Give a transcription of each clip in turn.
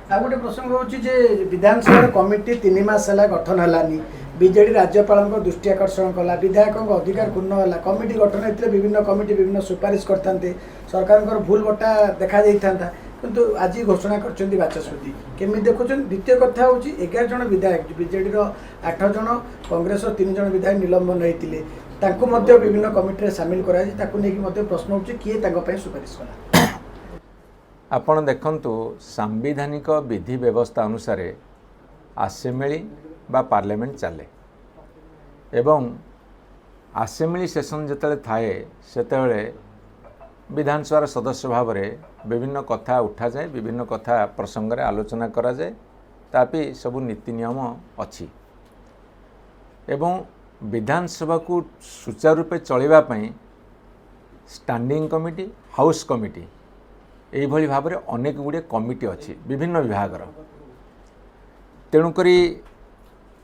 आ गोटे प्रसंग होची जे विधानसभा कमिटी 3 मास है गठन हलानी बीजेडी राज्यपाल दृष्टि आकर्षण कला विधायक अधिकार पूर्ण है कमिटी गठन होते विभिन्न कमिटी विभिन्न सुपारिश करते सरकार भूल बटा देखा जाता किंतु आज घोषणा कर बाचस्पति केमी देखुं। द्वितीय कथा हूँ 11 जन विधायक बीजेडी 8 जन कांग्रेस 3 जन विधायक निलंबन होते विभिन्न कमिटी सामिल कर प्रश्न हो किए सुपारिश कला। आपण देखंतु सांविधानिक विधि व्यवस्था अनुसार आसेम्बली बा पार्लियामेंट चले एवं आसेम्बली सेशन जिते थाए सेतेबेले विधानसभा सदस्य भाव में विभिन्न कथा उठा जाए विभिन्न कथा प्रसंग रे आलोचना करा जाए तापि सब नीति नियम अछि एवं विधानसभा को सुचारू रूपे चलैबा पई स्टैंडिंग कमिटी हाउस कमिटी यही भाव में अनेक गुड़े कमिटी अच्छी विभिन्न विभाग तेणुकरी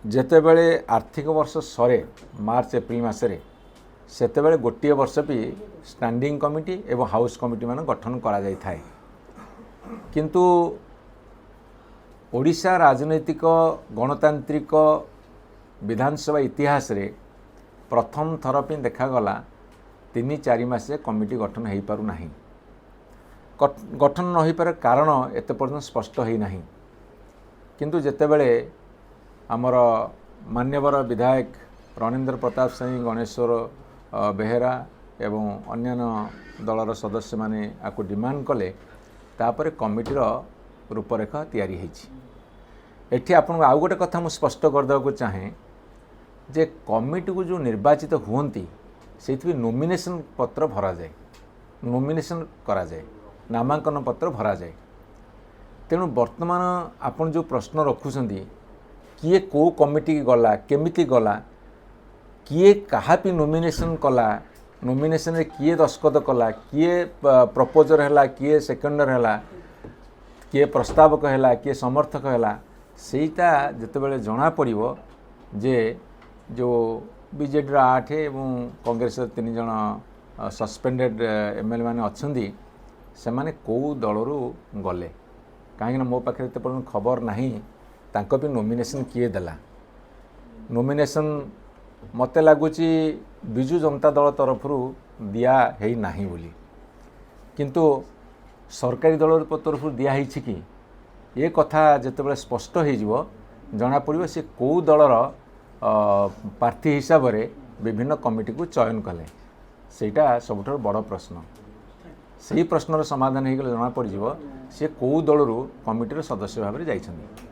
जेतेबेले आर्थिक वर्ष सरे मार्च एप्रिल मसरे सेतेबेले गोटे वर्ष भी स्टैंडिंग कमिटी एवं हाउस कमिटी मान गठन करा जाय थाए किंतु ओडिशा राजनैतिक गणतांत्रिक विधानसभा इतिहास रे प्रथम थर पे देखागला 3-4 मास कमिटी गठन हो पारु नाही। गठन न हो पार कारण एत पर्यटन स्पष्ट होना किंतु जेतेबेले आमर मान्यवर विधायक रणेंद्र प्रताप सिंह गणेश्वर बेहेरा एवं अन्य दलर सदस्य माने आपको डिमांड कले तापर कमिटीर रूपरेखा तैयारी होती। एठी आपन आउ गोटे कथा मुझे स्पष्ट करदेवाक चाहे जे कमिटी को जो निर्वाचित हुंती से नोमिनेशन पत्र भरा जाए नोमिनेशन करा जाए नामांकन पत्र भरा जाए तेणु वर्तमान आपन जो प्रश्न रखुंट किए को कमिटी गला केमिति गला किए कहापी नोमिनेशन कला नोमिनेशन रे किए दस्खत कला किए प्रपोजर है किए सेकेंडर है किए प्रस्तावक है किए समर्थक है सेटा जितेबाला जना पड़ो जे जो बीजेडी 8 एवं कांग्रेस 3 जन सस्पेंडेड एमएलए माने अच्छी से माने कौ दलरू गले कहीं मो पाखे एत पर्यटन खबर नहीं तांको भी नोमिनेशन किए देला नोमिनेशन मते लगुच बिजु जनता दल तरफ दिया है नहीं बोली किंतु सरकारी दल तरफ दिया है कि ये कथा जितेबाला स्पष्ट हो जना पड़ो से कौ दलर प्रार्थी हिसाब रे विभिन्न कमिटी को चयन कले सेटा सबुठ बड़ प्रश्न से प्रश्नर समाधान हो गले जना पड़ सी कौ दलरू कमिटीर सदस्य भाव में जाइछन्ति।